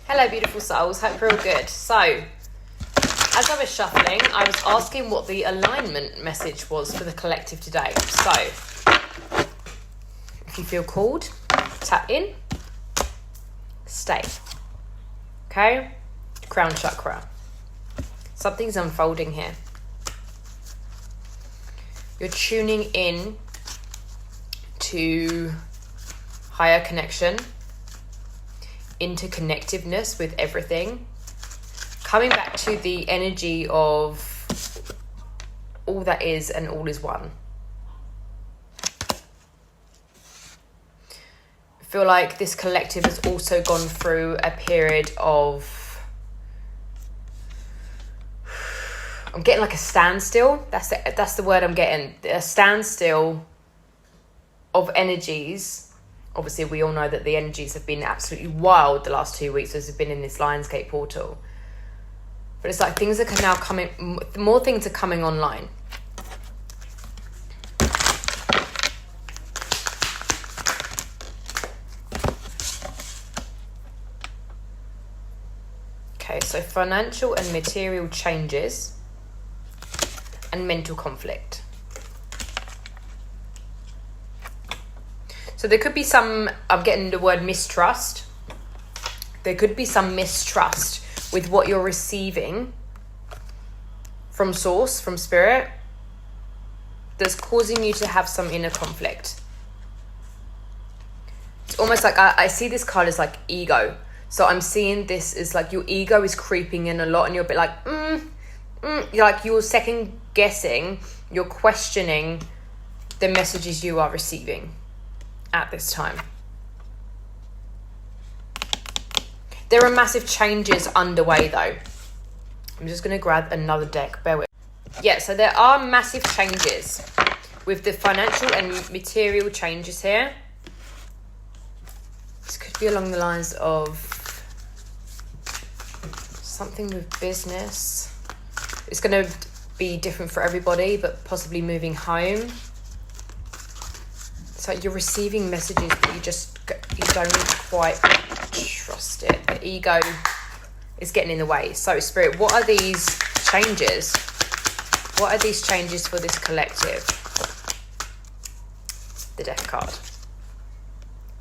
Hello, beautiful souls. Hope you're all good. So, as I was shuffling, I was asking what the alignment message was for the collective today. So, if you feel called, tap in, stay. Okay? Crown chakra. Something's unfolding here. You're tuning in to higher connection, interconnectiveness with everything, coming back to the energy of all that is and all is one. I feel like this collective has also gone through a period of, I'm getting like a standstill. That's the word I'm getting. A standstill of energies. Obviously, we all know that the energies have been absolutely wild the last 2 weeks as we've been in this Lionsgate portal. But it's like things are now coming, more things are coming online. Okay, so financial and material changes and mental conflict. So there could be some, I'm getting the word mistrust. There could be some mistrust with what you're receiving from source, from spirit, that's causing you to have some inner conflict. It's almost like I see this card as like ego. So I'm seeing this as like your ego is creeping in a lot and you're a bit like, you're like, you're second guessing, you're questioning the messages you are receiving at this time. There are massive changes underway though. I'm just going to grab another deck, bear with. Yeah, so there are massive changes with the financial and material changes here. This could be along the lines of something with business. It's going to be different for everybody, but possibly moving home. So you're receiving messages, but you don't quite trust it. The ego is getting in the way. So Spirit, what are these changes? What are these changes for this collective? The Death card.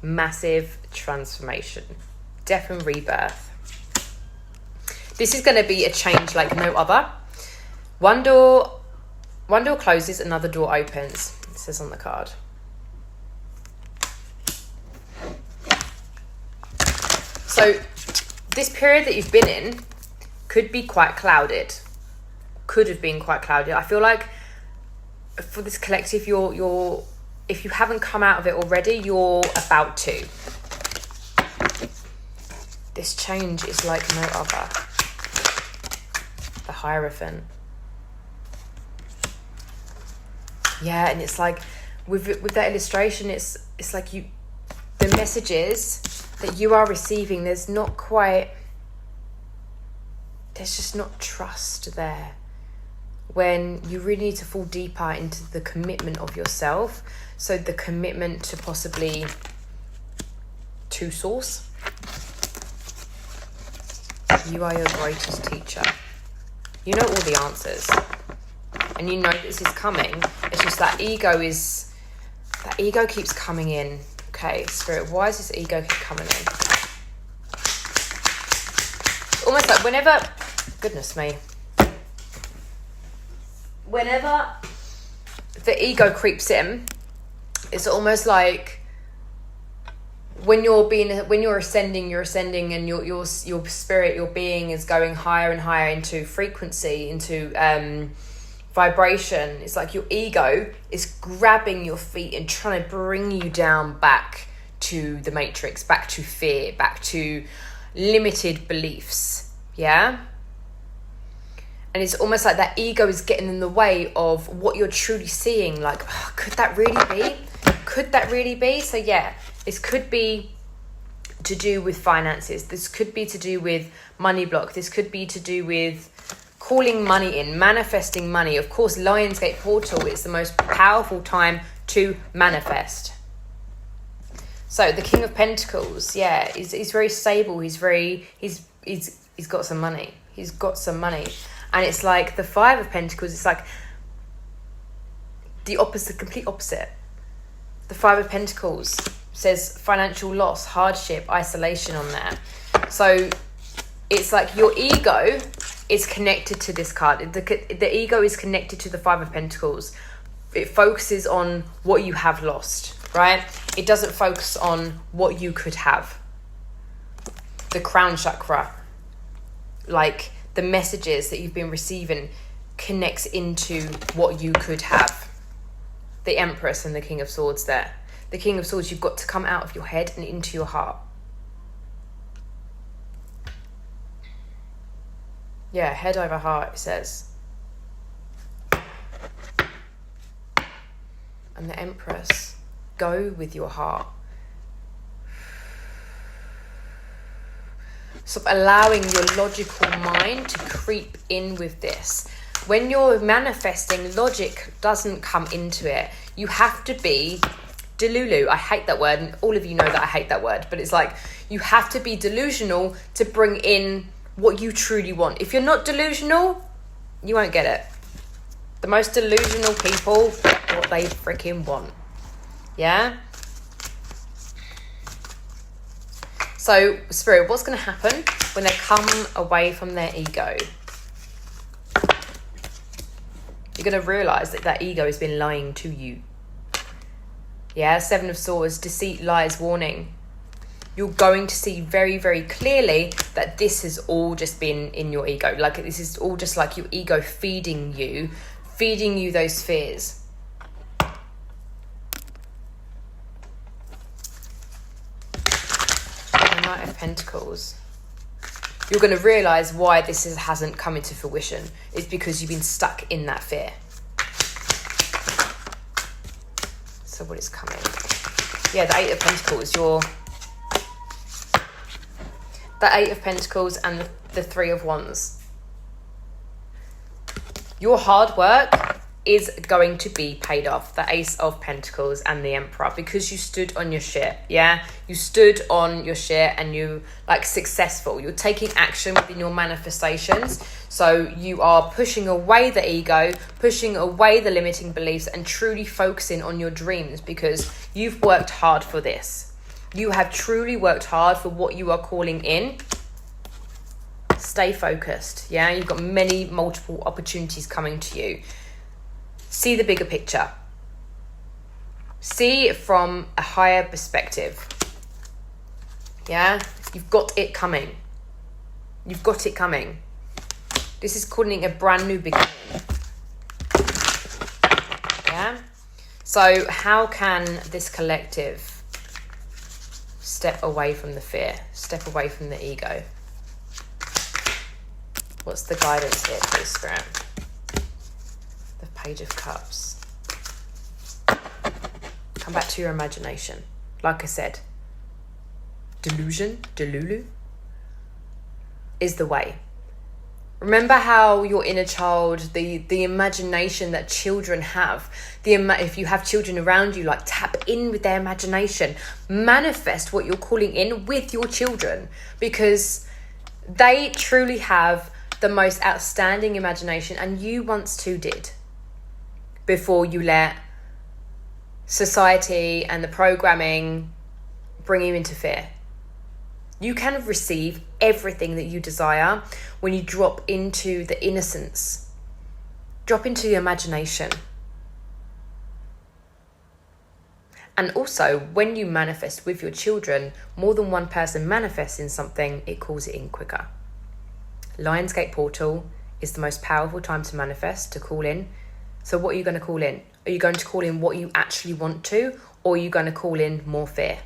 Massive transformation. Death and rebirth. This is going to be a change like no other. One door closes, another door opens. It says on the card. So this period that you've been in could be quite clouded. Could have been quite clouded. I feel like for this collective, you're if you haven't come out of it already, you're about to. This change is like no other. The Hierophant. Yeah, and it's like with that illustration, it's like the messages that you are receiving, there's just not trust there, when you really need to fall deeper into the commitment of yourself. So the commitment to possibly to source. You are your greatest teacher. You know all the answers and you know this is coming. It's just that ego keeps coming in. Okay, Spirit, why is this ego keep coming in? Almost like whenever, goodness me, whenever the ego creeps in, it's almost like when you're ascending, and your spirit, your being is going higher and higher into frequency, into vibration. It's like your ego is grabbing your feet and trying to bring you down back to the matrix, back to fear, back to limited beliefs. Yeah? And it's almost like that ego is getting in the way of what you're truly seeing. Like, oh, could that really be? Could that really be? So yeah, this could be to do with finances. This could be to do with money block. This could be to do with calling money in, manifesting money. Of course, Lionsgate portal is the most powerful time to manifest. So the King of Pentacles, yeah, he's very stable. He's got some money. He's got some money. And it's like the Five of Pentacles, it's like the opposite, complete opposite. The Five of Pentacles says financial loss, hardship, isolation on there. So it's like your ego is connected to this card. The ego is connected to the Five of Pentacles. It focuses on what you have lost, right? It doesn't focus on what you could have. The crown chakra, like the messages that you've been receiving, connects into what you could have. The Empress and the King of Swords there. The King of Swords, you've got to come out of your head and into your heart. Yeah, head over heart, it says. And the Empress, go with your heart. Stop allowing your logical mind to creep in with this. When you're manifesting, logic doesn't come into it. You have to be delulu. I hate that word, and all of you know that I hate that word, but it's like you have to be delusional to bring in what you truly want. If you're not delusional, you won't get it. The most delusional people get what they freaking want. Yeah? So, Spirit, what's going to happen when they come away from their ego? You're going to realise that that ego has been lying to you. Yeah, Seven of Swords, deceit, lies, warning. You're going to see very, very clearly that this has all just been in your ego. Like, this is all just like your ego feeding you those fears. The Knight of Pentacles. You're going to realise why this hasn't come into fruition. It's because you've been stuck in that fear. So what is coming? Yeah, the Eight of Pentacles. The Eight of Pentacles and the Three of Wands. Your hard work is going to be paid off. The Ace of Pentacles and the Emperor, because you stood on your shit. Yeah, you stood on your shit and you successful. You're taking action within your manifestations. So you are pushing away the ego, pushing away the limiting beliefs, and truly focusing on your dreams, because you've worked hard for this. You have truly worked hard for what you are calling in. Stay focused. Yeah, you've got multiple opportunities coming to you. See the bigger picture. See it from a higher perspective. Yeah, you've got it coming. You've got it coming. This is calling it a brand new beginning. Yeah. So how can this collective step away from the fear, step away from the ego? What's the guidance here, please, Spirit? The Page of Cups. Come back to your imagination. Like I said, delulu, is the way. Remember how your inner child, the imagination that children have, if you have children around you, tap in with their imagination. Manifest what you're calling in with your children, because they truly have the most outstanding imagination, and you once too did, before you let society and the programming bring you into fear. You can receive everything that you desire when you drop into the innocence, drop into the imagination. And also, when you manifest with your children, more than one person manifests in something, it calls it in quicker. Lionsgate Portal is the most powerful time to manifest, to call in. So what are you going to call in? Are you going to call in what you actually want to, or are you going to call in more fear?